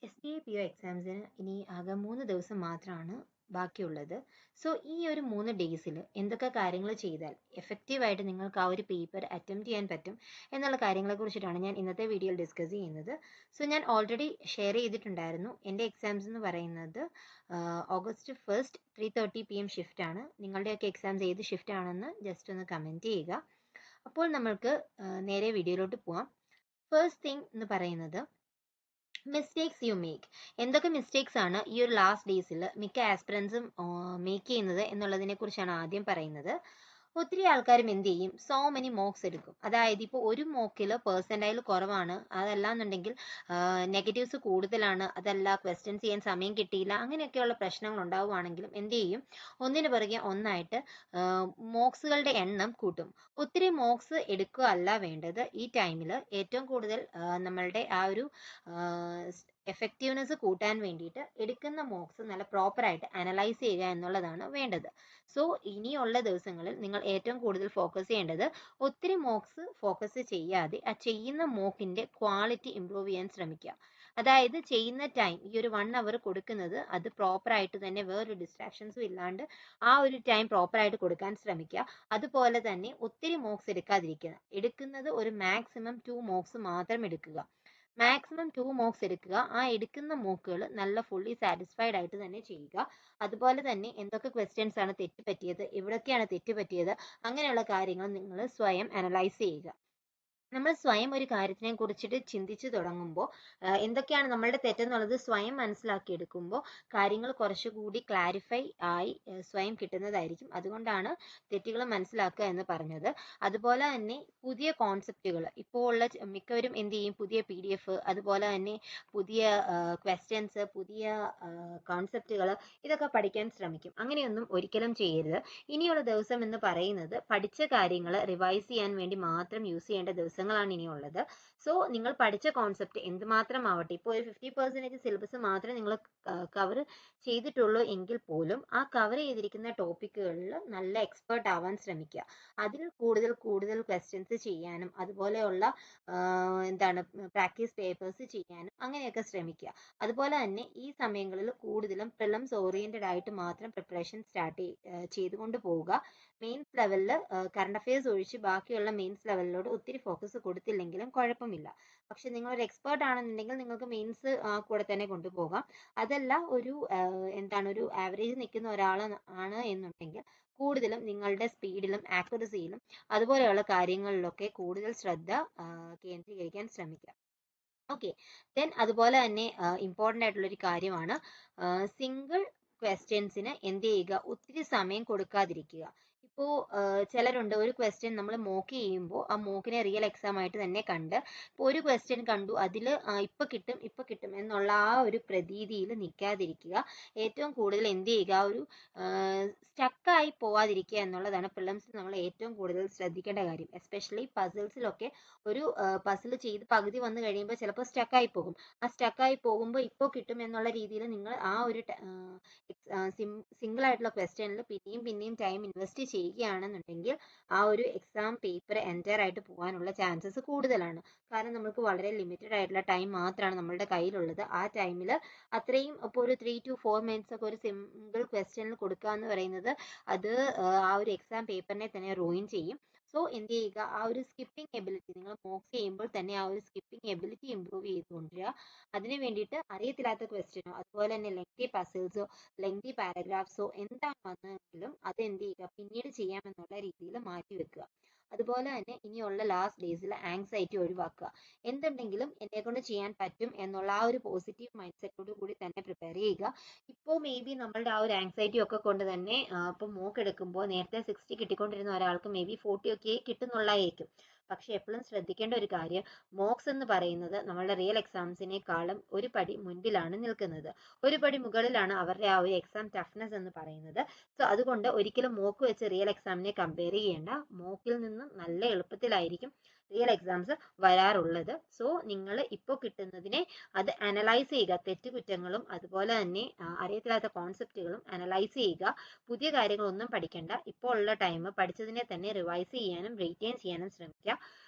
SDA-PO എക്സാംസിന് ഇനി ആകെ 3 ദിവസം മാത്രമാണ് ബാക്കിയുള്ളത്. സോ ഈ ഒരു 3 ഡേയ്സിൽ എന്തൊക്കെ കാര്യങ്ങൾ ചെയ്താൽ എഫക്റ്റീവായിട്ട് നിങ്ങൾക്ക് ആ ഒരു പേപ്പർ അറ്റംപ്റ്റ് ചെയ്യാൻ പറ്റും എന്നുള്ള കാര്യങ്ങളെ കുറിച്ചിട്ടാണ് ഞാൻ ഇന്നത്തെ വീഡിയോയിൽ ഡിസ്കസ് ചെയ്യുന്നത്. സോ ഞാൻ ഓൾറെഡി ഷെയർ ചെയ്തിട്ടുണ്ടായിരുന്നു. എൻ്റെ എക്സാംസ് എന്ന് പറയുന്നത് ഓഗസ്റ്റ് 1 3:30 PM ഷിഫ്റ്റ് ആണ്. നിങ്ങളുടെയൊക്കെ എക്സാംസ് ഏത് ഷിഫ്റ്റ് ആണെന്ന് ജസ്റ്റ് ഒന്ന് കമൻറ്റ് ചെയ്യുക. അപ്പോൾ നമ്മൾക്ക് നേരെ വീഡിയോയിലോട്ട് പോവാം. ഫസ്റ്റ് തിങ് എന്ന് പറയുന്നത് മിസ്റ്റേക്സ് യു മേക്ക്. എന്തൊക്കെ മിസ്റ്റേക്സ് ആണ് ഈ ഒരു ലാസ്റ്റ് ഡേയ്സിൽ മിക്ക ആസ്പിറൻസും മേക്ക് ചെയ്യുന്നത് എന്നുള്ളതിനെ കുറിച്ചാണ് ആദ്യം പറയുന്നത്. ഒത്തിരി ആൾക്കാരും എന്ത് ചെയ്യും, സോ മെനി മോക്സ് എടുക്കും. അതായത് ഇപ്പോൾ ഒരു മോക്കിൽ പെർസെൻറ്റൈൽ കുറവാണ്, അതല്ലാന്നുണ്ടെങ്കിൽ നെഗറ്റീവ്സ് കൂടുതലാണ്, അതല്ല ക്വസ്റ്റ്യൻസ് ചെയ്യാൻ സമയം കിട്ടിയില്ല, അങ്ങനെയൊക്കെയുള്ള പ്രശ്നങ്ങൾ ഉണ്ടാവുകയാണെങ്കിലും എന്ത് ചെയ്യും, ഒന്നിനു പുറകെ ഒന്നായിട്ട് മോക്സുകളുടെ എണ്ണം കൂട്ടും. ഒത്തിരി മോക്സ് എടുക്കുക അല്ല വേണ്ടത്. ഈ ടൈമിൽ ഏറ്റവും കൂടുതൽ നമ്മളുടെ ആ ഒരു എഫക്റ്റീവ്നെസ് കൂട്ടാൻ വേണ്ടിയിട്ട് എടുക്കുന്ന മോക്സ് നല്ല പ്രോപ്പറായിട്ട് അനലൈസ് ചെയ്യുക എന്നുള്ളതാണ് വേണ്ടത്. സോ ഇനിയുള്ള ദിവസങ്ങളിൽ നിങ്ങൾ ഏറ്റവും കൂടുതൽ ഫോക്കസ് ചെയ്യേണ്ടത് ഒത്തിരി മോക്സ് ഫോക്കസ് ചെയ്യാതെ ആ ചെയ്യുന്ന മോക്കിന്റെ ക്വാളിറ്റി ഇംപ്രൂവ് ചെയ്യാൻ ശ്രമിക്കുക. അതായത് ചെയ്യുന്ന ടൈം ഈ ഒരു 1 അവർ കൊടുക്കുന്നത് അത് പ്രോപ്പറായിട്ട് തന്നെ വേറൊരു ഡിസ്ട്രാക്ഷൻസും ഇല്ലാണ്ട് ആ ഒരു ടൈം പ്രോപ്പറായിട്ട് കൊടുക്കാൻ ശ്രമിക്കുക. അതുപോലെ തന്നെ ഒത്തിരി മോക്സ് എടുക്കുന്നത് ഒരു മാക്സിമം 2 മോക്സ് മാത്രം എടുക്കുക. മാക്സിമം 2 മോക്സ് എടുക്കുക. ആ എടുക്കുന്ന മോക്കുകൾ നല്ല ഫുള്ളി സാറ്റിസ്ഫൈഡ് ആയിട്ട് തന്നെ ചെയ്യുക. അതുപോലെ തന്നെ എന്തൊക്കെ ക്വസ്റ്റ്യൻസ് ആണ് തെറ്റുപറ്റിയത്, എവിടൊക്കെയാണ് തെറ്റുപറ്റിയത്, അങ്ങനെയുള്ള കാര്യങ്ങൾ നിങ്ങൾ സ്വയം അനലൈസ് ചെയ്യുക. നമ്മൾ സ്വയം ഒരു കാര്യത്തിനെ കുറിച്ചിട്ട് ചിന്തിച്ചു തുടങ്ങുമ്പോൾ എന്തൊക്കെയാണ് നമ്മളുടെ തെറ്റെന്നുള്ളത് സ്വയം മനസ്സിലാക്കിയെടുക്കുമ്പോൾ കാര്യങ്ങൾ കുറച്ചുകൂടി ക്ലാരിഫൈ ആയി സ്വയം കിട്ടുന്നതായിരിക്കും. അതുകൊണ്ടാണ് തെറ്റുകൾ മനസ്സിലാക്കുക എന്ന് പറഞ്ഞത്. അതുപോലെ തന്നെ പുതിയ കോൺസെപ്റ്റുകൾ ഇപ്പോൾ ഉള്ള മിക്കവരും എന്ത് ചെയ്യും, പുതിയ PDF, അതുപോലെ തന്നെ പുതിയ ക്വസ്റ്റ്യൻസ്, പുതിയ കോൺസെപ്റ്റുകൾ, ഇതൊക്കെ പഠിക്കാൻ ശ്രമിക്കും. അങ്ങനെയൊന്നും ഒരിക്കലും ചെയ്യരുത്. ഇനിയുള്ള ദിവസം എന്ന് പറയുന്നത് പഠിച്ച കാര്യങ്ങൾ റിവൈസ് ചെയ്യാൻ വേണ്ടി മാത്രം യൂസ് ചെയ്യേണ്ട ദിവസങ്ങളാണ് ഇനിയുള്ളത്. സോ നിങ്ങൾ പഠിച്ച കോൺസെപ്റ്റ് എന്തുമാത്രം ആവട്ടെ, ഇപ്പോൾ ഒരു 50% സിലബസ് മാത്രമേ നിങ്ങൾ കവർ ചെയ്തിട്ടുള്ളൂ എങ്കിൽ പോലും ആ കവർ ചെയ്തിരിക്കുന്ന ടോപ്പിക്കുകളിൽ നല്ല എക്സ്പേർട്ട് ആവാൻ ശ്രമിക്കുക. അതിൽ കൂടുതൽ കൂടുതൽ ക്വസ്റ്റ്യൻസ് ചെയ്യാനും അതുപോലെയുള്ള എന്താണ് പ്രാക്ടീസ് പേപ്പേഴ്സ് ചെയ്യാനും അങ്ങനെയൊക്കെ ശ്രമിക്കുക. അതുപോലെ തന്നെ ഈ സമയങ്ങളിൽ കൂടുതലും പ്രിലിംസ് ഓറിയന്റഡ് ആയിട്ട് മാത്രം പ്രിപ്പറേഷൻ സ്റ്റാർട്ട് ചെയ്തുകൊണ്ട് പോവുക. മെയിൻസ് ലെവലിൽ കറണ്ട് അഫയേഴ്സ് ഒഴിച്ച് ബാക്കിയുള്ള മെയിൻസ് ലെവലിലോട് ഒത്തിരി ഫോക്കസ് കൊടുത്തില്ലെങ്കിലും കുഴപ്പമില്ല. പക്ഷെ നിങ്ങൾ ഒരു എക്സ്പേർട്ട് ആണെന്നുണ്ടെങ്കിൽ നിങ്ങൾക്ക് മെയിൻസ് കൂടെ തന്നെ കൊണ്ടുപോകാം. അതല്ല ഒരു ഒരു ആവറേജ് നിൽക്കുന്ന ഒരാളാണ് എന്നുണ്ടെങ്കിൽ കൂടുതലും നിങ്ങളുടെ സ്പീഡിലും ആക്യുറസിയിലും അതുപോലെയുള്ള കാര്യങ്ങളിലൊക്കെ കൂടുതൽ ശ്രദ്ധ കേന്ദ്രീകരിക്കാൻ ശ്രമിക്കുക. ഓക്കെ, ദെൻ അതുപോലെ തന്നെ ഇമ്പോർട്ടൻ്റ് ആയിട്ടുള്ള ഒരു കാര്യമാണ് സിംഗിൾ ക്വസ്റ്റ്യൻസിന് എന്ത് ചെയ്യുക, ഒത്തിരി സമയം കൊടുക്കാതിരിക്കുക. ഇപ്പോൾ ചിലരുണ്ട്, ഒരു ക്വസ്റ്റ്യൻ നമ്മൾ മോക്ക് ചെയ്യുമ്പോൾ ആ മോക്കിനെ റിയൽ എക്സാം ആയിട്ട് തന്നെ കണ്ട് ഇപ്പോൾ ഒരു ക്വസ്റ്റ്യൻ കണ്ടു അതിൽ ഇപ്പൊ കിട്ടും എന്നുള്ള ആ ഒരു പ്രതീതിയിൽ നിൽക്കാതിരിക്കുക. ഏറ്റവും കൂടുതൽ എന്ത് ചെയ്യുക, ഒരു സ്റ്റക്കായി പോവാതിരിക്കുക എന്നുള്ളതാണ് പ്രിലിംസിൽ നമ്മൾ ഏറ്റവും കൂടുതൽ ശ്രദ്ധിക്കേണ്ട കാര്യം. എസ്പെഷ്യലി പസിൽസിലൊക്കെ ഒരു പസിൽ ചെയ്ത് പകുതി വന്നു കഴിയുമ്പോൾ ചിലപ്പോൾ സ്റ്റക്കായി പോകും. ആ സ്റ്റക്കായി പോകുമ്പോൾ ഇപ്പോൾ കിട്ടും എന്നുള്ള രീതിയിൽ നിങ്ങൾ ആ ഒരു സിംഗിൾ ആയിട്ടുള്ള ക്വസ്റ്റ്യനിൽ പിന്നെയും ടൈം ഇൻവെസ്റ്റ് ചെയ്യുകയാണെന്നുണ്ടെങ്കിൽ ആ ഒരു എക്സാം പേപ്പർ എൻറ്റയർ ആയിട്ട് പോകാനുള്ള ചാൻസസ് കൂടുതലാണ്. കാരണം നമുക്ക് വളരെ ലിമിറ്റഡ് ആയിട്ടുള്ള ടൈം മാത്രമാണ് നമ്മളുടെ കയ്യിലുള്ളത്. ആ ടൈമിൽ അത്രയും ഇപ്പോൾ ഒരു 3 to 4 minutes ഒക്കെ ഒരു സിംഗിൾ ക്വസ്റ്റ്യനിൽ കൊടുക്കുക എന്ന് പറയുന്നത് അത് ആ ഒരു എക്സാം പേപ്പറിനെ തന്നെ റൂയിൻ ചെയ്യും. സോ എന്ത് ചെയ്യുക, ആ ഒരു സ്കിപ്പിംഗ് എബിലിറ്റി നിങ്ങൾ മോക്ക് ചെയ്യുമ്പോൾ തന്നെ ആ ഒരു സ്കിപ്പിംഗ് എബിലിറ്റി ഇംപ്രൂവ് ചെയ്ത് കൊണ്ടുവരിക. അതിന് വേണ്ടിയിട്ട് അറിയത്തില്ലാത്ത ക്വസ്റ്റ്യനോ അതുപോലെ തന്നെ ലെങ്തി പസിൽസോ ലെങ്തി പാരഗ്രാഫ്സോ എന്താണ് വന്നതെങ്കിലും അത് എന്ത് ചെയ്യുക, പിന്നീട് ചെയ്യാമെന്നുള്ള രീതിയിൽ മാറ്റി വെക്കുക. അതുപോലെ തന്നെ ഇനിയുള്ള ലാസ്റ്റ് ഡേയ്സിൽ ആങ്സൈറ്റി ഒഴിവാക്കുക. എന്തുണ്ടെങ്കിലും എന്നെ കൊണ്ട് ചെയ്യാൻ പറ്റും എന്നുള്ള ആ ഒരു പോസിറ്റീവ് മൈൻഡ് സെറ്റോട് കൂടി തന്നെ പ്രിപ്പയർ ചെയ്യുക. ഇപ്പോൾ മേ ബി നമ്മളുടെ ആ ഒരു ആങ്സൈറ്റി ഒക്കെ കൊണ്ട് തന്നെ ഇപ്പോൾ മോക്ക് എടുക്കുമ്പോൾ നേരത്തെ 60 കിട്ടിക്കൊണ്ടിരുന്ന ഒരാൾക്ക് മേ ബി 40 ഒക്കെ കിട്ടുന്നുള്ളതായിരിക്കും. പക്ഷെ എപ്പോഴും ശ്രദ്ധിക്കേണ്ട ഒരു കാര്യം, മോക്സ് എന്ന് പറയുന്നത് നമ്മളുടെ റിയൽ എക്സാംസിനേക്കാളും ഒരു പടി മുൻപിലാണ് നിൽക്കുന്നത്. ഒരു പടി മുകളിലാണ് അവരുടെ ആ ഒരു എക്സാം ടഫ്നെസ് എന്ന് പറയുന്നത്. സോ അതുകൊണ്ട് ഒരിക്കലും മോക്ക് വെച്ച് റിയൽ എക്സാമിനെ കമ്പയർ ചെയ്യേണ്ട. മോക്കിൽ നിന്ന് നല്ല എളുപ്പത്തിലായിരിക്കും റിയൽ എക്സാംസ് വരാറുള്ളത്. സോ നിങ്ങൾ ഇപ്പോൾ കിട്ടുന്നതിനെ അത് അനലൈസ് ചെയ്യുക. തെറ്റുകുറ്റങ്ങളും അതുപോലെ തന്നെ അറിയത്തില്ലാത്ത കോൺസെപ്റ്റുകളും അനലൈസ് ചെയ്യുക. പുതിയ കാര്യങ്ങളൊന്നും പഠിക്കേണ്ട. ഇപ്പോൾ ഉള്ള ടൈം പഠിച്ചതിനെ തന്നെ റിവൈസ് ചെയ്യാനും റീറ്റെയിൻ ചെയ്യാനും ശ്രമിക്കുക.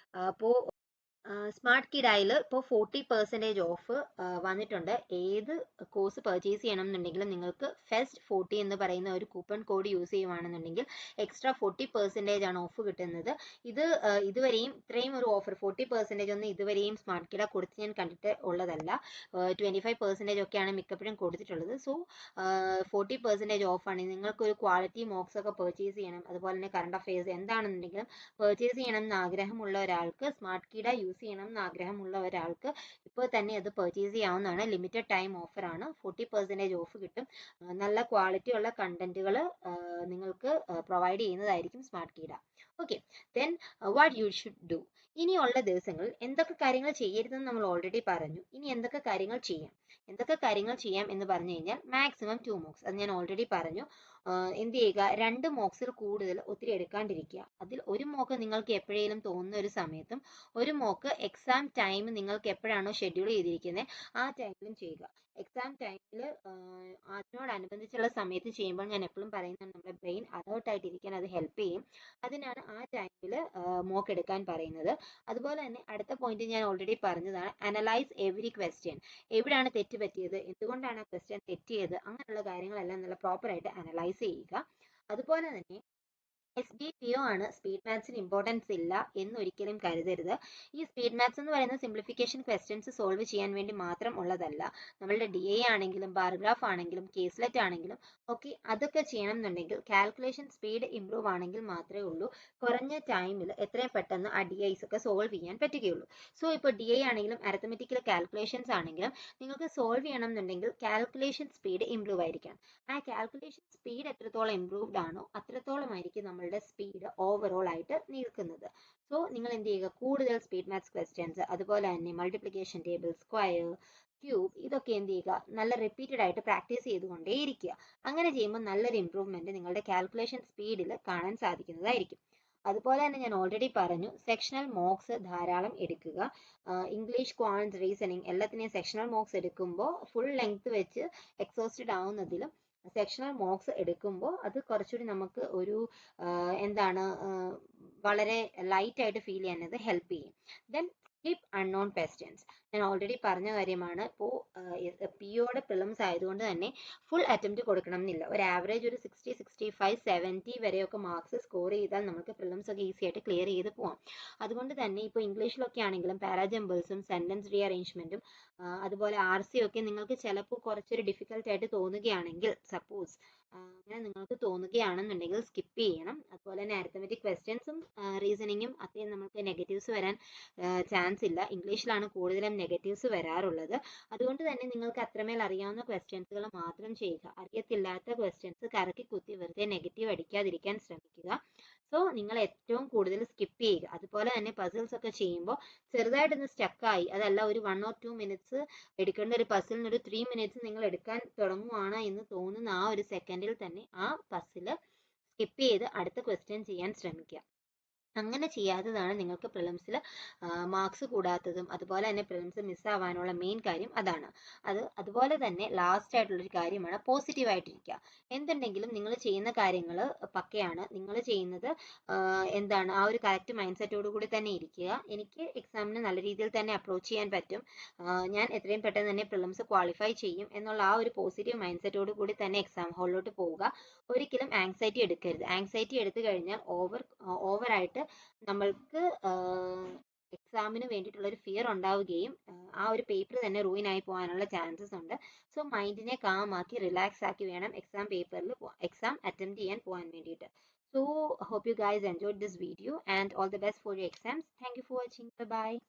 അപ്പോൾ സ്മാർട്ട് കിഡായിൽ ഇപ്പോൾ 40% ഓഫ് വന്നിട്ടുണ്ട്. ഏത് കോഴ്സ് പർച്ചേസ് ചെയ്യണം എന്നുണ്ടെങ്കിലും നിങ്ങൾക്ക് ഫെസ്റ്റ് 40 എന്ന് പറയുന്ന ഒരു കൂപ്പൺ കോഡ് യൂസ് ചെയ്യുവാണെന്നുണ്ടെങ്കിൽ എക്സ്ട്രാ 40% ആണ് ഓഫ് കിട്ടുന്നത്. ഇത് ഇതുവരെയും ഇത്രയും ഒരു ഓഫർ 40% ഒന്നും ഇതുവരെയും സ്മാർട്ട് കിഡ കൊടുത്ത് ഞാൻ കണ്ടിട്ട് ഉള്ളതല്ല. 25% ഒക്കെയാണ് മിക്കപ്പോഴും കൊടുത്തിട്ടുള്ളത്. സോ 40% ഓഫാണ്. നിങ്ങൾക്ക് ഒരു ക്വാളിറ്റി മോക്സ് ഒക്കെ പർച്ചേസ് ചെയ്യണം, അതുപോലെ തന്നെ കറണ്ട് അഫയേഴ്സ് എന്താണെന്നുണ്ടെങ്കിലും പർച്ചേസ് ചെയ്യണം എന്ന് ആഗ്രഹമുള്ള ഒരാൾക്ക്, സ്മാർട്ട് കിഡ യൂസ് ചെയ്യണം എന്ന് ആഗ്രഹമുള്ള ഒരാൾക്ക് ഇപ്പോൾ തന്നെ അത് പർച്ചേസ് ചെയ്യാവുന്നതാണ്. ലിമിറ്റഡ് ടൈം ഓഫർ ആണ്. 40% ഓഫ് കിട്ടും. നല്ല ക്വാളിറ്റി ഉള്ള കണ്ടന്റുകൾ നിങ്ങൾക്ക് പ്രൊവൈഡ് ചെയ്യുന്നതായിരിക്കും സ്മാർട്ട് കിഡ. Okay, then what you should do. ഇനിയുള്ള ദിവസങ്ങളിൽ എന്തൊക്കെ കാര്യങ്ങൾ ചെയ്യരുതെന്ന് നമ്മൾ ഓൾറെഡി പറഞ്ഞു. ഇനി എന്തൊക്കെ കാര്യങ്ങൾ ചെയ്യാം? എന്തൊക്കെ കാര്യങ്ങൾ ചെയ്യാം എന്ന് പറഞ്ഞു കഴിഞ്ഞാൽ മാക്സിമം 2 മോക്സ്, അത് ഞാൻ ഓൾറെഡി പറഞ്ഞു. എന്ത് ചെയ്യുക, 2 മോക്സിൽ കൂടുതൽ ഒത്തിരി എടുക്കാണ്ടിരിക്കുക. അതിൽ ഒരു മോക്ക് നിങ്ങൾക്ക് എപ്പോഴേലും തോന്നുന്ന ഒരു സമയത്തും ഒരു മോക്ക് എക്സാം ടൈം നിങ്ങൾക്ക് എപ്പോഴാണോ ഷെഡ്യൂൾ ചെയ്തിരിക്കുന്നത് ആ ടൈമിലും ചെയ്യുക. എക്സാം ടൈമിൽ അതിനോടനുബന്ധിച്ചുള്ള സമയത്ത് ചെയ്യുമ്പോൾ ഞാൻ എപ്പോഴും പറയുന്നത് നമ്മുടെ ബ്രെയിൻ അലേർട്ടായിട്ടിരിക്കാൻ അത് ഹെൽപ്പ് ചെയ്യും. അതിനാണ് ആ ടൈമിൽ മോക്ക് എടുക്കാൻ പറയുന്നത്. അതുപോലെ തന്നെ അടുത്ത പോയിന്റ് ഞാൻ ഓൾറെഡി പറഞ്ഞതാണ്, അനലൈസ് എവറി ക്വസ്റ്റ്യൻ. എവിടെയാണ് തെറ്റ് പറ്റിയത്, എന്തുകൊണ്ടാണ് ആ ക്വസ്റ്റ്യൻ തെറ്റിയത്, അങ്ങനെയുള്ള കാര്യങ്ങളെല്ലാം നല്ല പ്രോപ്പറായിട്ട് അനലൈസ് ചെയ്യുക. അതുപോലെ തന്നെ SBPO ആണ് സ്പീഡ് മാത്സിന് ഇമ്പോർട്ടൻസ് ഇല്ല എന്നൊരിക്കലും കരുതരുത്. ഈ സ്പീഡ് മാത്സ് എന്ന് പറയുന്നത് സിംപ്ലിഫിക്കേഷൻ ക്വസ്റ്റ്യൻസ് സോൾവ് ചെയ്യാൻ വേണ്ടി മാത്രം ഉള്ളതല്ല. നമ്മളുടെ DI ആണെങ്കിലും ബാർഗ്രാഫ് ആണെങ്കിലും കേസ്ലെറ്റ് ആണെങ്കിലും ഒക്കെ അതൊക്കെ ചെയ്യണം എന്നുണ്ടെങ്കിൽ കാൽക്കുലേഷൻ സ്പീഡ് ഇംപ്രൂവ് ആണെങ്കിൽ മാത്രമേ ഉള്ളൂ കുറഞ്ഞ ടൈമിൽ എത്രയും പെട്ടെന്ന് ആ DIs ഒക്കെ സോൾവ് ചെയ്യാൻ പറ്റുകയുള്ളൂ. സോ ഇപ്പോൾ DI ആണെങ്കിലും അരിത്തമെറ്റിക്കൽ കാൽക്കുലേഷൻസ് ആണെങ്കിലും നിങ്ങൾക്ക് സോൾവ് ചെയ്യണം എന്നുണ്ടെങ്കിൽ കാൽക്കുലേഷൻ സ്പീഡ് ഇംപ്രൂവ് ആയിരിക്കണം. ആ കാൽക്കുലേഷൻ സ്പീഡ് എത്രത്തോളം ഇംപ്രൂവ്ഡ് ആണോ അത്രത്തോളമായിരിക്കും നമ്മളുടെ സ്പീഡ് ഓവറോൾ ആയിട്ട് നിൽക്കുന്നത്. സോ നിങ്ങൾ എന്ത് ചെയ്യുക, കൂടുതൽ സ്പീഡ് മാത്സ് ക്വസ്റ്റ്യൻസ്, അതുപോലെ തന്നെ മൾട്ടിപ്ലിക്കേഷൻ ടേബിൾ, സ്ക്വയർ, ക്യൂബ്, ഇതൊക്കെ എന്ത് ചെയ്യുക, നല്ല റിപ്പീറ്റഡ് ആയിട്ട് പ്രാക്ടീസ് ചെയ്തുകൊണ്ടേയിരിക്കുക. അങ്ങനെ ചെയ്യുമ്പോൾ നല്ലൊരു ഇംപ്രൂവ്മെന്റ് നിങ്ങളുടെ കാൽക്കുലേഷൻ സ്പീഡിൽ കാണാൻ സാധിക്കുന്നതായിരിക്കും. അതുപോലെ തന്നെ ഞാൻ ഓൾറെഡി പറഞ്ഞു, സെക്ഷണൽ മോക്സ് ധാരാളം എടുക്കുക. ഇംഗ്ലീഷ്, ക്വാൻസ്, റീസണിങ് എല്ലാത്തിനെയും സെക്ഷണൽ മോക്സ് എടുക്കുമ്പോൾ ഫുൾ ലെങ്ത് വെച്ച് എക്സോസ്റ്റഡ് ആവുന്നതിലും സെക്ഷണൽ മോക്സ് എടുക്കുമ്പോൾ അത് കുറച്ചുകൂടി നമുക്ക് ഒരു എന്താണ് വളരെ ലൈറ്റ് ആയിട്ട് ഫീൽ ചെയ്യാൻ അത് ഹെൽപ്പ് ചെയ്യും. Then skip unknown questions. ഞാൻ ഓൾറെഡി പറഞ്ഞ കാര്യമാണ്. ഇപ്പോൾ POയുടെ പ്രിലിംസ് ആയതുകൊണ്ട് തന്നെ ഫുൾ അറ്റംപ്റ്റ് കൊടുക്കണം എന്നില്ല. ഒരു ആവറേജ് ഒരു 60, 65, 70 വരെയൊക്കെ മാർക്സ് സ്കോർ ചെയ്താൽ നമുക്ക് പ്രിലിംസ് ഒക്കെ ഈസി ആയിട്ട് ക്ലിയർ ചെയ്ത് പോവാം. അതുകൊണ്ട് തന്നെ ഇപ്പോൾ ഇംഗ്ലീഷിലൊക്കെ ആണെങ്കിലും പാരാജമ്പിൾസും സെന്റൻസ് റീഅറേഞ്ച്മെന്റും അതുപോലെ RC ഒക്കെ നിങ്ങൾക്ക് ചിലപ്പോൾ കുറച്ചൊരു ഡിഫിക്കൽട്ട് ആയിട്ട് തോന്നുകയാണെങ്കിൽ, സപ്പോസ് അങ്ങനെ നിങ്ങൾക്ക് തോന്നുകയാണെന്നുണ്ടെങ്കിൽ സ്കിപ്പ് ചെയ്യണം. അതുപോലെ തന്നെ അരിത്തമെറ്റിക് ക്വസ്റ്റ്യൻസും റീസണിങ്ങും അത്രയും നമുക്ക് നെഗറ്റീവ്സ് വരാൻ ചാൻസ് ഇല്ല. ഇംഗ്ലീഷിലാണ് കൂടുതലും നെഗറ്റീവ്സ് വരാറുള്ളത്. അതുകൊണ്ട് തന്നെ നിങ്ങൾക്ക് അത്രമേൽ അറിയാവുന്ന ക്വസ്റ്റ്യൻസുകൾ മാത്രം ചെയ്യുക. അറിയത്തില്ലാത്ത ക്വസ്റ്റ്യൻസ് കറക്കി കുത്തി വെറുതെ നെഗറ്റീവ് അടിക്കാതിരിക്കാൻ ശ്രമിക്കുക. സോ നിങ്ങൾ ഏറ്റവും കൂടുതൽ സ്കിപ്പ് ചെയ്യുക. അതുപോലെ തന്നെ പസിൽസ് ഒക്കെ ചെയ്യുമ്പോൾ ചെറുതായിട്ടൊന്ന് സ്റ്റക്കായി, അതല്ല ഒരു 1 or 2 minutes എടുക്കേണ്ട ഒരു പസിലിന് ഒരു 3 minutes നിങ്ങൾ എടുക്കാൻ തുടങ്ങുവാണ് എന്ന് തോന്നുന്ന ആ ഒരു സെക്കൻഡിൽ തന്നെ ആ പസില് സ്കിപ്പ് ചെയ്ത് അടുത്ത ക്വസ്റ്റ്യൻ ചെയ്യാൻ ശ്രമിക്കുക. അങ്ങനെ ചെയ്യാത്തതാണ് നിങ്ങൾക്ക് പ്രിലിംസിൽ മാർക്സ് കൂടാത്തതും അതുപോലെ തന്നെ പ്രിലിംസ് മിസ്സാവാനുള്ള മെയിൻ കാര്യം അതാണ്. അതുപോലെ തന്നെ ലാസ്റ്റ് ആയിട്ടുള്ളൊരു കാര്യമാണ് പോസിറ്റീവ് ആയിട്ടിരിക്കുക. എന്തുണ്ടെങ്കിലും നിങ്ങൾ ചെയ്യുന്ന കാര്യങ്ങൾ പക്കയാണ്, നിങ്ങൾ ചെയ്യുന്നത് എന്താണ് ആ ഒരു കറക്റ്റ് മൈൻഡ് സെറ്റോട് കൂടി തന്നെ ഇരിക്കുക. എനിക്ക് എക്സാമിന് നല്ല രീതിയിൽ തന്നെ അപ്രോച്ച് ചെയ്യാൻ പറ്റും, ഞാൻ എത്രയും പെട്ടെന്ന് തന്നെ പ്രിലിംസ് ക്വാളിഫൈ ചെയ്യും എന്നുള്ള ആ ഒരു പോസിറ്റീവ് മൈൻഡ് സെറ്റോട് കൂടി തന്നെ എക്സാം ഹാളിലോട്ട് പോവുക. ഒരിക്കലും ആങ്സൈറ്റി എടുക്കരുത്. ആങ്സൈറ്റി എടുത്തു കഴിഞ്ഞാൽ ഓവറായിട്ട് നമ്മൾക്ക് എക്സാമിന് വേണ്ടിയിട്ടുള്ള ഒരു ഫിയർ ഉണ്ടാവുകയും ആ ഒരു പേപ്പർ തന്നെ റൂയിൻ ആയി പോകാനുള്ള ചാൻസസ് ഉണ്ട്. സോ മൈൻഡിനെ കാം ആക്കി റിലാക്സ് ആക്കി വേണം എക്സാം അറ്റംപ്റ്റ് ചെയ്യാൻ പോകാൻ വേണ്ടിയിട്ട്. So hope you guys enjoyed this video and all the best for your exams. Thank you for watching. Bye bye.